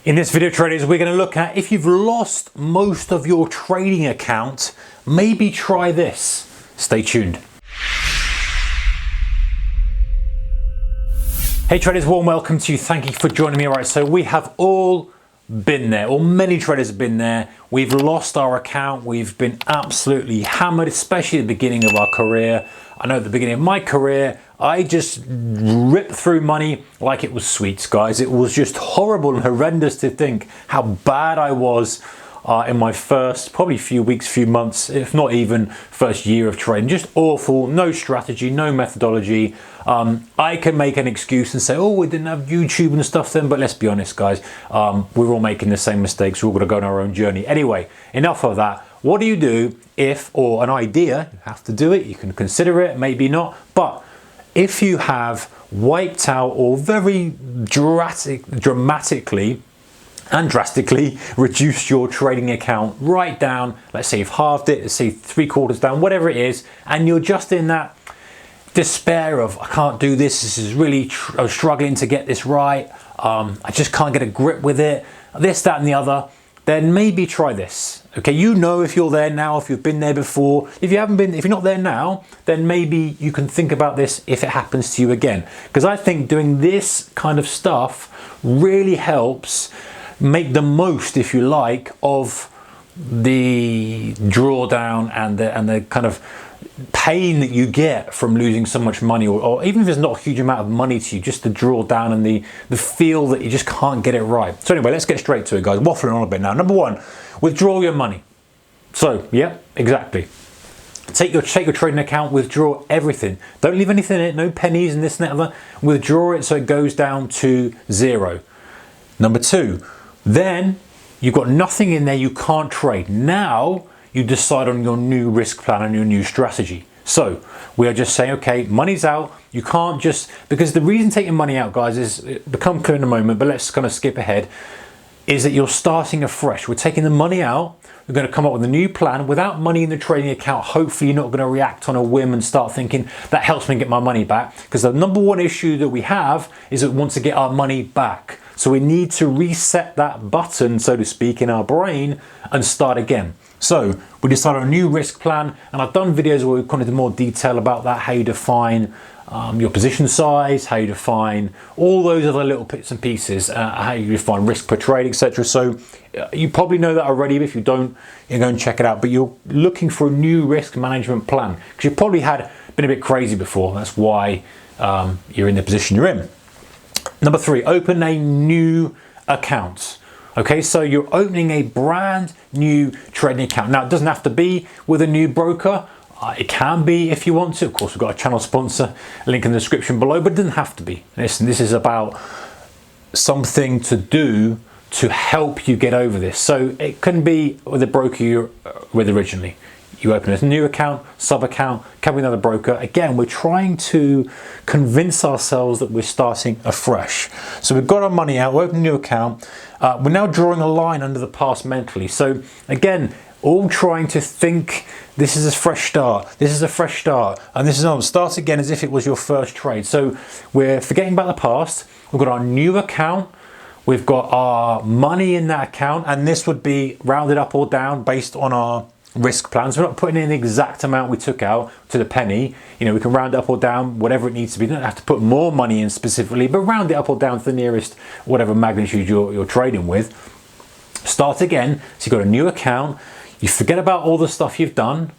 In this video, traders, we're going to look at if you've lost most of your trading account, maybe try this. Stay tuned. Hey traders, warm welcome to you. Thank you for joining me. All right, so we have all been there, or many traders have been there. We've lost our account. We've been absolutely hammered, especially at the beginning of our career. I know at the beginning of my career, I just ripped through money like it was sweets, guys. It was just horrible and horrendous to think how bad I was in my first probably few weeks, few months, if not even first year of trading. Just awful, no strategy, no methodology. I can make an excuse and say, oh, we didn't have YouTube and stuff then, but let's be honest, guys, we're all making the same mistakes. We're all going to go on our own journey. Anyway, enough of that. What do you do if, or an idea, you have to do it, you can consider it, maybe not, but if you have wiped out or very dramatically and drastically reduced your trading account right down, let's say you've halved it, let's say 3/4 down, whatever it is, and you're just in that despair of, I can't do this, this is really, I'm struggling to get this right, I just can't get a grip with it, this, that and the other, then maybe try this. Okay, you know if you're there now, if you've been there before. If you haven't been, if you're not there now, then maybe you can think about this if it happens to you again. Because I think doing this kind of stuff really helps make the most, if you like, of the drawdown and the kind of pain that you get from losing so much money, or even if there's not a huge amount of money to you, just the drawdown and the feel that you just can't get it right. So anyway, let's get straight to it, guys. Waffling on a bit now. Number one, withdraw your money. So yeah, exactly. Take your trading account, withdraw everything. Don't leave anything in it, no pennies and this and that other. Withdraw it so it goes down to zero. Number two, then you've got nothing in there, you can't trade. Now you decide on your new risk plan and your new strategy. So we are just saying, okay, money's out. You can't just, because the reason taking money out, guys, is become clear in a moment, but let's kind of skip ahead, is that you're starting afresh. We're taking the money out. We're going to come up with a new plan without money in the trading account. Hopefully you're not going to react on a whim and start thinking that helps me get my money back. Because the number one issue that we have is that we want to get our money back. So we need to reset that button, so to speak, in our brain and start again. So we decided on a new risk plan, and I've done videos where we've gone into more detail about that, how you define your position size, how you define all those other little bits and pieces, how you define risk per trade, etc. So you probably know that already, but if you don't, you go and check it out. But you're looking for a new risk management plan because you probably been a bit crazy before. That's why you're in the position you're in. Number three, open a new account. Okay, so you're opening a brand new trading account. Now, it doesn't have to be with a new broker. It can be if you want to. Of course, we've got a channel sponsor, link in the description below, but it doesn't have to be. Listen, this is about something to do to help you get over this. So it can be with the broker you're with originally. You open a new account, sub-account, can be another broker. Again, we're trying to convince ourselves that we're starting afresh. So we've got our money out, we open a new account. We're now drawing a line under the past mentally. So again, all trying to think this is a fresh start, this is a fresh start, and this is on. Start again as if it was your first trade. So we're forgetting about the past. We've got our new account. We've got our money in that account, and this would be rounded up or down based on our risk plans. We're not putting in the exact amount we took out to the penny. You know, we can round it up or down, whatever it needs to be. You don't have to put more money in specifically, but round it up or down to the nearest whatever magnitude you're trading with. Start again. So you've got a new account. You forget about all the stuff you've done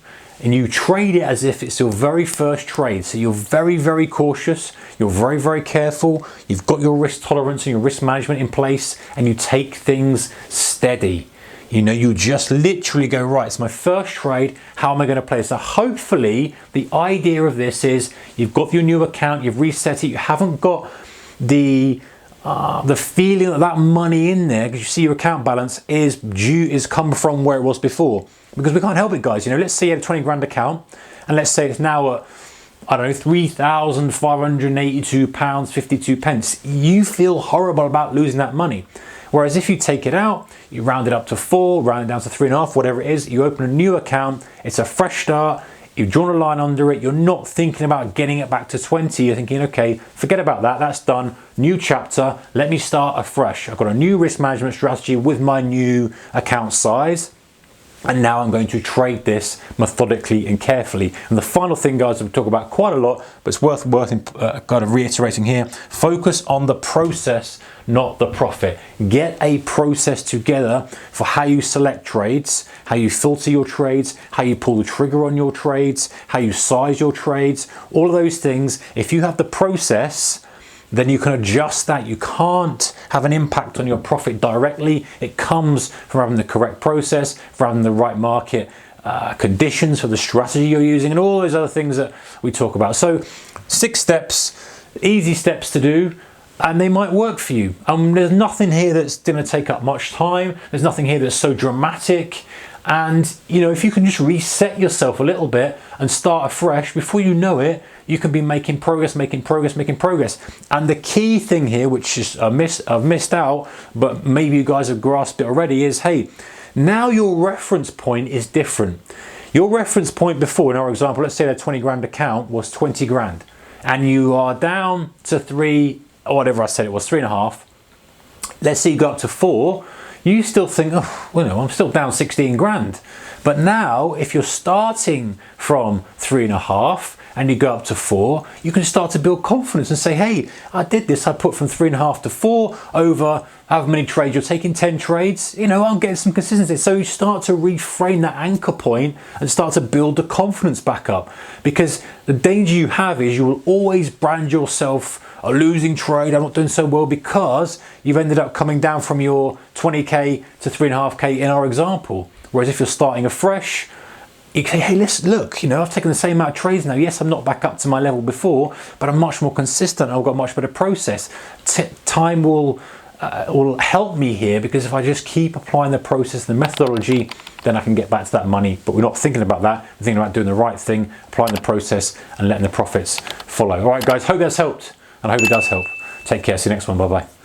and you trade it as if it's your very first trade. So you're very, very cautious. You're very, very careful. You've got your risk tolerance and your risk management in place, and you take things steady. You know, you just literally go, right, it's my first trade, how am I going to play? So hopefully the idea of this is you've got your new account, you've reset it, you haven't got the feeling that that money in there, because you see your account balance is come from where it was before. Because we can't help it, guys. You know, let's say you had a 20 grand account, and let's say it's now at, I don't know, £3,582.52. You feel horrible about losing that money. Whereas if you take it out, you round it up to 4, round it down to 3.5, whatever it is, you open a new account, it's a fresh start, you've drawn a line under it, you're not thinking about getting it back to 20, you're thinking, okay, forget about that, that's done, new chapter, let me start afresh. I've got a new risk management strategy with my new account size, and now I'm going to trade this methodically and carefully. And the final thing, guys, we talk about quite a lot, but it's worth kind of reiterating here, focus on the process, not the profit. Get a process together for how you select trades, how you filter your trades, how you pull the trigger on your trades, how you size your trades, all of those things. If you have the process, then you can adjust that. You can't have an impact on your profit directly. It comes from having the correct process, from having the right market conditions for the strategy you're using, and all those other things that we talk about. So 6 steps, easy steps to do, and they might work for you. There's nothing here that's going to take up much time. There's nothing here that's so dramatic. And you know, if you can just reset yourself a little bit and start afresh, before you know it, you can be making progress. And the key thing here, which is I've missed out, but maybe you guys have grasped it already, is hey, now your reference point is different. Your reference point before, in our example, let's say their 20 grand account was 20 grand, and you are down to 3, or whatever I said it was, 3.5. Let's say you go up to 4. You still think, oh, well, no, I'm still down 16 grand. But now, if you're starting from 3.5 and you go up to 4, you can start to build confidence and say, hey, I did this. I put from 3.5 to 4 over however many trades you're taking, 10 trades. You know, I'm getting some consistency. So you start to reframe that anchor point and start to build the confidence back up. Because the danger you have is you will always brand yourself a losing trade, I'm not doing so well, because you've ended up coming down from your 20k to 3.5k in our example. Whereas if you're starting afresh, you can say, hey, listen, look, you know, I've taken the same amount of trades now. Yes, I'm not back up to my level before, but I'm much more consistent. I've got a much better process. Time will help me here, because if I just keep applying the process and the methodology, then I can get back to that money. But we're not thinking about that. We're thinking about doing the right thing, applying the process and letting the profits follow. All right, guys, hope that's helped. And I hope it does help. Take care. See you next one. Bye-bye.